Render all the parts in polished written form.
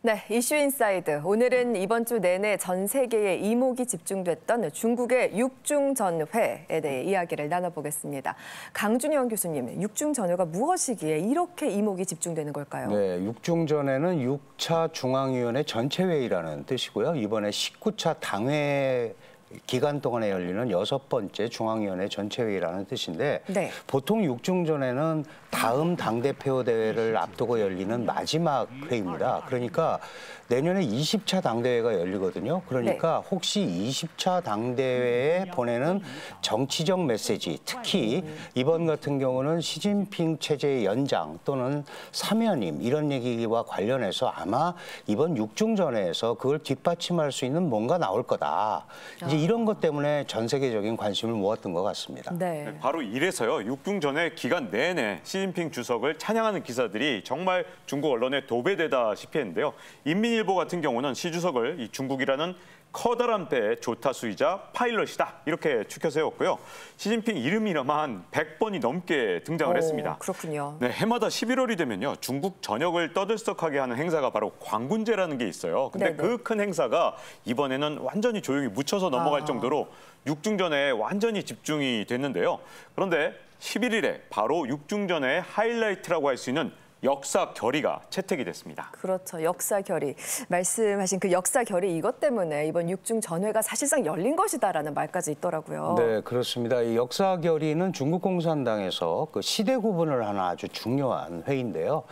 네, 이슈 인사이드. 오늘은 이번 주 내내 전 세계에 이목이 집중됐던 중국의 육중전회에 대해 이야기를 나눠보겠습니다. 강준영 교수님, 육중전회가 무엇이기에 이렇게 이목이 집중되는 걸까요? 네, 육중전회는 6차 중앙위원회 전체회의라는 뜻이고요. 이번에 19차 당회 기간 동안에 열리는 6번째 중앙위원회 전체회의라는 뜻인데 네. 보통 육중전회는 다음 당대표 대회를 앞두고 열리는 마지막 회의입니다. 그러니까 내년에 20차 당대회가 열리거든요. 그러니까 혹시 20차 당대회에 보내는 정치적 메시지, 특히 이번 같은 경우는 시진핑 체제의 연장 또는 사면임 이런 얘기와 관련해서 아마 이번 육중전회에서 그걸 뒷받침할 수 있는 뭔가 나올 거다. 이제 이런 것 때문에 전 세계적인 관심을 모았던 것 같습니다. 네. 바로 이래서요. 육중전회 기간 내내 시진핑 주석을 찬양하는 기사들이 정말 중국 언론에 도배되다시피 했는데요. 인민일보 같은 경우는 시 주석을 이 중국이라는 커다란 배의 조타수이자 파일럿이다 이렇게 추켜 세웠고요. 시진핑 이름이라만 100번이 넘게 등장을 했습니다. 그렇군요. 네, 해마다 11월이 되면요. 중국 전역을 떠들썩하게 하는 행사가 바로 광군제라는 게 있어요. 근데 그 큰 행사가 이번에는 완전히 조용히 묻혀서 넘어갈 정도로 육중전회에 완전히 집중이 됐는데요. 그런데 11일에 바로 육중전회의 하이라이트라고 할 수 있는 역사 결의가 채택이 됐습니다. 그렇죠. 역사 결의. 말씀하신 그 역사 결의 이것 때문에 이번 육중 전회가 사실상 열린 것이다라는 말까지 있더라고요. 네, 그렇습니다. 이 역사 결의는 중국 공산당에서 그 시대 구분을 하는 아주 중요한 회의인데요.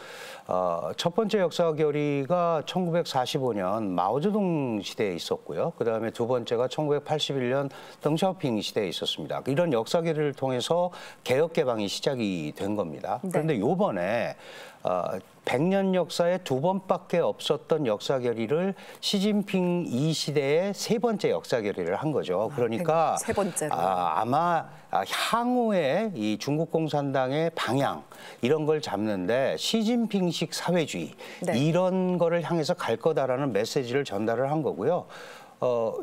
첫 번째 역사 결의가 1945년 마오쩌둥 시대에 있었고요. 그다음에 두 번째가 1981년 덩샤오핑 시대에 있었습니다. 이런 역사 결의를 통해서 개혁 개방이 시작이 된 겁니다. 그런데 이번에 100년 역사에 두 번밖에 없었던 역사 결의를 시진핑 2시대의 세 번째 역사 결의를 한 거죠. 그러니까 세 번째로. 아마 향후에 이 중국 공산당의 방향 이런 걸 잡는데 시진핑식 사회주의 이런 거를 향해서 갈 거다라는 메시지를 전달을 한 거고요.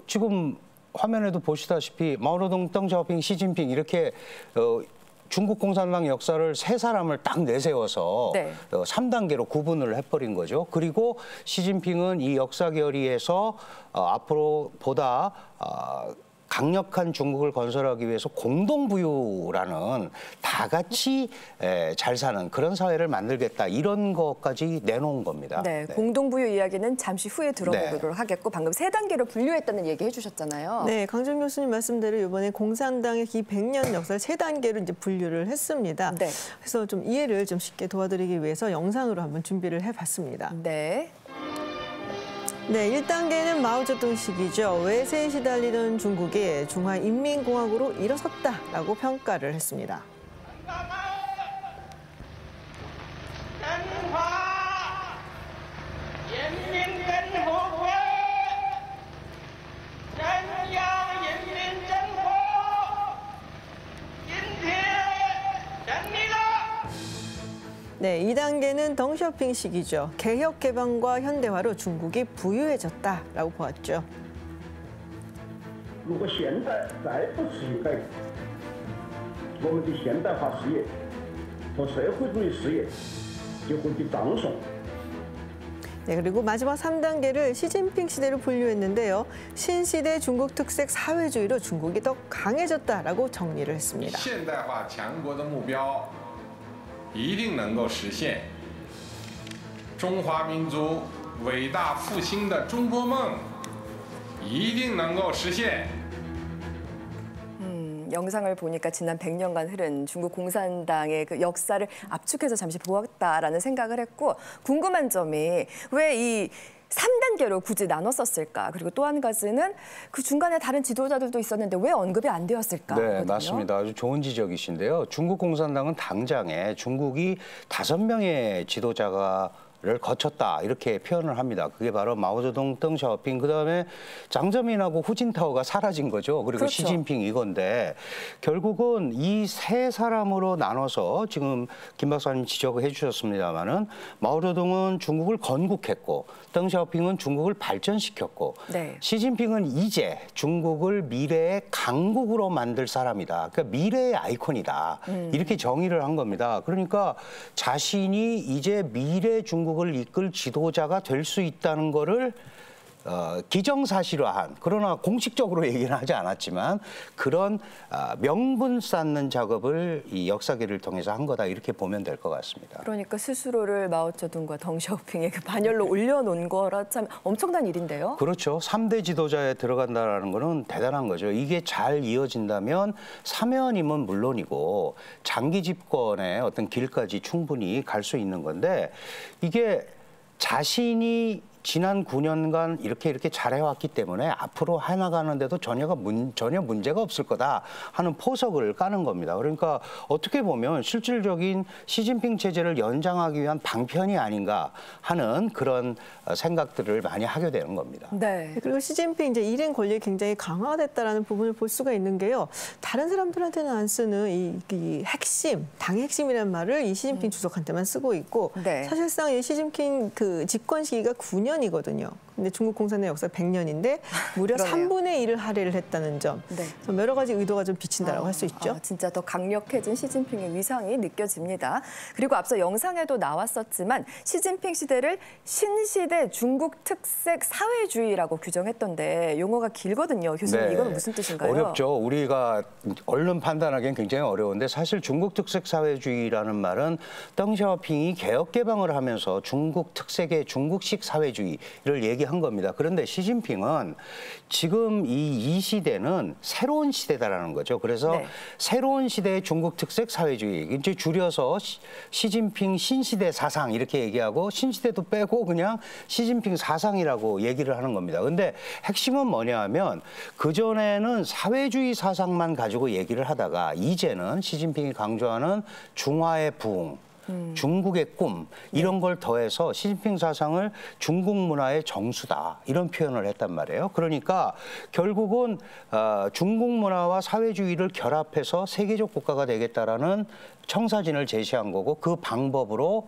지금 화면에도 보시다시피 마오쩌둥, 덩샤오핑, 시진핑 이렇게 중국 공산당 역사를 세 사람을 딱 내세워서 3단계로 구분을 해버린 거죠. 그리고 시진핑은 이 역사 결의에서 앞으로 보다 강력한 중국을 건설하기 위해서 공동부유라는 다 같이 잘 사는 그런 사회를 만들겠다 이런 것까지 내놓은 겁니다. 네, 공동부유 이야기는 잠시 후에 들어보도록 하겠고 방금 세 단계로 분류했다는 얘기 해주셨잖아요. 네, 강준 교수님 말씀대로 이번에 공산당의 이 100년 역사를 세 단계로 이제 분류를 했습니다. 네. 그래서 좀 이해를 좀 쉽게 도와드리기 위해서 영상으로 한번 준비를 해봤습니다. 네. 네, 1단계는 마오쩌둥 시기죠. 외세에 시달리던 중국이 중화인민공화국으로 일어섰다라고 평가를 했습니다. 네, 2단계는 덩샤오핑 시기죠. 개혁 개방과 현대화로 중국이 부유해졌다라고 보았죠. 如果现在再不持续改革，我们的现代化事业和社会主义事业就会被葬送。 네, 그리고 마지막 3단계를 시진핑 시대로 분류했는데요. 신시대 중국 특색 사회주의로 중국이 더 강해졌다라고 정리를 했습니다. 现代化强国的目标一定能够实现，中华民族伟大复兴的中国梦一定能够实现。 영상을 보니까 지난 100년간 흐른 중국 공산당의 그 역사를 압축해서 잠시 보았다라는 생각을 했고 궁금한 점이 왜 이 3단계로 굳이 나눴었을까? 그리고 또 한 가지는 그 중간에 다른 지도자들도 있었는데 왜 언급이 안 되었을까? 네, 하거든요. 맞습니다. 아주 좋은 지적이신데요. 중국 공산당은 당장에 중국이 5명의 지도자가 를 거쳤다 이렇게 표현을 합니다. 그게 바로 마오쩌둥, 덩샤오핑 그다음에 장저민하고 후진타오가 사라진 거죠. 그리고 시진핑 이건데 결국은 이 세 사람으로 나눠서 지금 김 박사님 지적을 해주셨습니다마는 마오쩌둥은 중국을 건국했고 덩샤오핑은 중국을 발전시켰고 시진핑은 이제 중국을 미래의 강국으로 만들 사람이다. 그러니까 미래의 아이콘이다. 이렇게 정의를 한 겁니다. 그러니까 자신이 이제 미래 중국 중국을 이끌 지도자가 될 수 있다는 거를 기정사실화한, 그러나 공식적으로 얘기는 하지 않았지만 그런 명분 쌓는 작업을 이 역사기를 통해서 한 거다, 이렇게 보면 될 것 같습니다. 그러니까 스스로를 마오쩌둥과 덩샤오핑의 그 반열로 올려놓은 거라 참 엄청난 일인데요. 그렇죠. 3대 지도자에 들어간다는 거는 대단한 거죠. 이게 잘 이어진다면 사면임은 물론이고 장기 집권의 어떤 길까지 충분히 갈 수 있는 건데, 이게 자신이 지난 9년간 이렇게 잘해왔기 때문에 앞으로 해나가는데도 전혀 문제가 없을 거다 하는 포석을 까는 겁니다. 그러니까 어떻게 보면 실질적인 시진핑 체제를 연장하기 위한 방편이 아닌가 하는 그런 생각들을 많이 하게 되는 겁니다. 네. 그리고 시진핑 이제 일행 권력이 굉장히 강화됐다라는 부분을 볼 수가 있는 게요. 다른 사람들한테는 안 쓰는 이 핵심, 당의 핵심이라는 말을 이 시진핑 주석한테만 쓰고 있고, 네. 사실상 이 시진핑 그 집권 시기가 9년이거든요. 근데 중국 공산당 역사 100년인데 무려 그러네요. 3분의 1을 할애를 했다는 점. 네. 여러 가지 의도가 좀 비친다라고 할 수 있죠. 진짜 더 강력해진 시진핑의 위상이 느껴집니다. 그리고 앞서 영상에도 나왔었지만 시진핑 시대를 신시대 중국 특색 사회주의라고 규정했던데 용어가 길거든요. 교수님, 네. 이건 무슨 뜻인가요? 어렵죠. 우리가 얼른 판단하기는 굉장히 어려운데, 사실 중국 특색 사회주의라는 말은 덩샤오핑이 개혁 개방을 하면서 중국 특색의 중국식 사회주의를 얘기한 겁니다. 그런데 시진핑은 지금 이 시대는 새로운 시대다라는 거죠. 그래서 네. 새로운 시대의 중국 특색 사회주의, 이제 줄여서 시진핑 신시대 사상 이렇게 얘기하고, 신시대도 빼고 그냥 시진핑 사상이라고 얘기를 하는 겁니다. 근데 핵심은 뭐냐 하면, 그전에는 사회주의 사상만 가지고 얘기를 하다가 이제는 시진핑이 강조하는 중화의 부흥, 중국의 꿈, 이런 걸 더해서 시진핑 사상을 중국 문화의 정수다, 이런 표현을 했단 말이에요. 그러니까 결국은 중국 문화와 사회주의를 결합해서 세계적 국가가 되겠다라는 청사진을 제시한 거고, 그 방법으로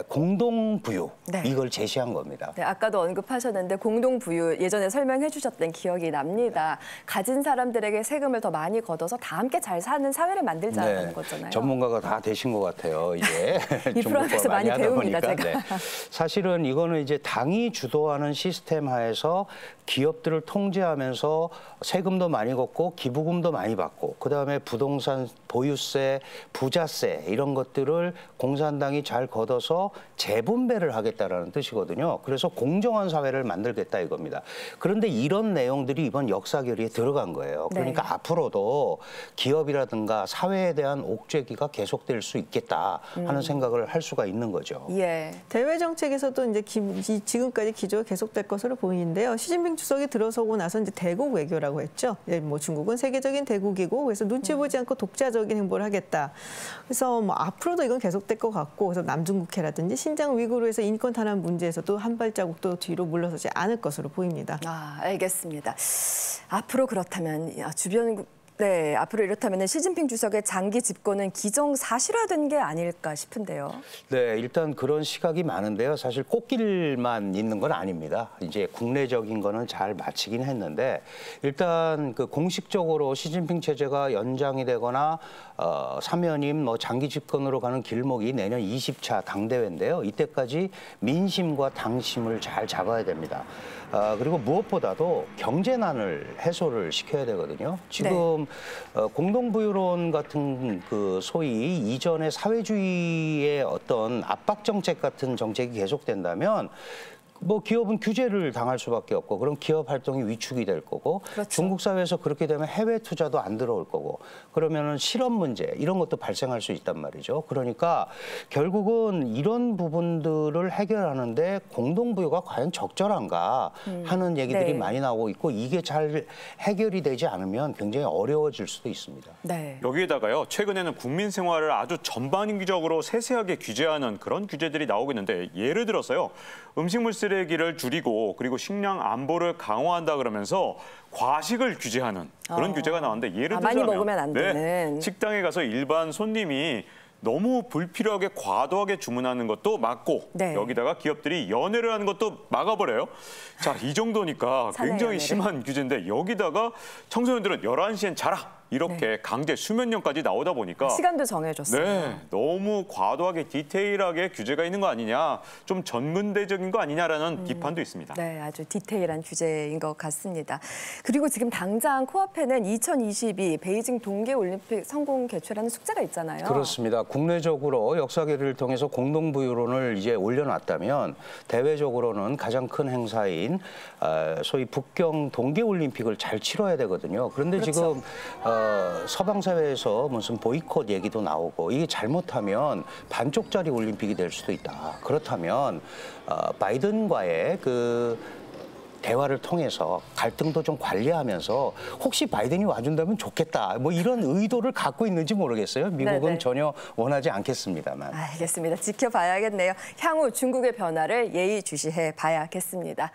공동부유, 네. 이걸 제시한 겁니다. 네, 아까도 언급하셨는데 공동부유 예전에 설명해 주셨던 기억이 납니다. 가진 사람들에게 세금을 더 많이 걷어서 다 함께 잘 사는 사회를 만들자는 거잖아요. 전문가가 다 되신 것 같아요, 이제. 이 프로그램에서 많이 하다 배웁니다, 보니까. 제가. 사실은 이거는 이제 당이 주도하는 시스템 하에서 기업들을 통제하면서 세금도 많이 걷고 기부금도 많이 받고, 그다음에 부동산 보유세, 부자세 이런 것들을 공산당이 잘 걷어서 재분배를 하겠다라는 뜻이거든요. 그래서 공정한 사회를 만들겠다 이겁니다. 그런데 이런 내용들이 이번 역사 결의에 들어간 거예요. 그러니까 네. 앞으로도 기업이라든가 사회에 대한 옥죄기가 계속될 수 있겠다 하는 생각을 할 수가 있는 거죠. 예. 대외 정책에서도 이제 지금까지 기조가 계속될 것으로 보이는데요. 시진핑 주석이 들어서고 나서 이제 대국 외교라고 했죠. 뭐 중국은 세계적인 대국이고, 그래서 눈치 보지 않고 독자적인 행보를 하겠다. 그래서 뭐 앞으로도 이건 계속될 것 같고, 그래서 남중국해라든지 신장 위구르에서 인권 탄압 문제에서도 한 발자국도 뒤로 물러서지 않을 것으로 보입니다. 알겠습니다. 앞으로 그렇다면 앞으로 이렇다면 시진핑 주석의 장기 집권은 기정사실화된 게 아닐까 싶은데요. 네, 일단 그런 시각이 많은데요. 사실 꽃길만 있는 건 아닙니다. 이제 국내적인 거는 잘 마치긴 했는데, 일단 그 공식적으로 시진핑 체제가 연장이 되거나 사면임 장기 집권으로 가는 길목이 내년 20차 당대회인데요. 이때까지 민심과 당심을 잘 잡아야 됩니다. 그리고 무엇보다도 경제난을 해소를 시켜야 되거든요. 지금 공동부유론 같은 그 소위 이전의 사회주의의 어떤 압박 정책 같은 정책이 계속된다면 기업은 규제를 당할 수밖에 없고, 그럼 기업 활동이 위축이 될 거고, 그렇죠. 중국 사회에서 그렇게 되면 해외 투자도 안 들어올 거고, 그러면은 실업 문제 이런 것도 발생할 수 있단 말이죠. 그러니까 결국은 이런 부분들을 해결하는데 공동부유가 과연 적절한가 하는 얘기들이 네. 많이 나오고 있고, 이게 잘 해결이 되지 않으면 굉장히 어려워질 수도 있습니다. 네. 여기에다가요, 최근에는 국민 생활을 아주 전반적으로 세세하게 규제하는 그런 규제들이 나오고 있는데, 예를 들어서요, 음식물 쓰레기를 줄이고 그리고 식량 안보를 강화한다 그러면서 과식을 규제하는 그런 규제가 나왔는데, 예를 들자면 많이 먹으면 안 되는. 식당에 가서 일반 손님이 너무 불필요하게 과도하게 주문하는 것도 막고, 네. 여기다가 기업들이 연회를 하는 것도 막아버려요. 자, 이 정도니까 굉장히 연회를. 심한 규제인데, 여기다가 청소년들은 11시엔 자라, 이렇게 강제 수면령까지 나오다 보니까 시간도 정해줬어요. 네, 너무 과도하게 디테일하게 규제가 있는 거 아니냐, 좀 전근대적인 거 아니냐라는 비판도 있습니다. 네, 아주 디테일한 규제인 것 같습니다. 그리고 지금 당장 코앞에는 2022 베이징 동계올림픽 성공 개최라는 숙제가 있잖아요. 그렇습니다. 국내적으로 역사계를 통해서 공동부유론을 이제 올려놨다면 대외적으로는 가장 큰 행사인 소위 북경 동계올림픽을 잘 치러야 되거든요. 그런데 그렇죠. 지금 서방 사회에서 무슨 보이콧 얘기도 나오고 이게 잘못하면 반쪽짜리 올림픽이 될 수도 있다. 그렇다면 바이든과의 그 대화를 통해서 갈등도 좀 관리하면서 혹시 바이든이 와준다면 좋겠다. 뭐 이런 의도를 갖고 있는지 모르겠어요. 미국은 네네. 전혀 원하지 않겠습니다만. 알겠습니다. 지켜봐야겠네요. 향후 중국의 변화를 예의주시해 봐야겠습니다.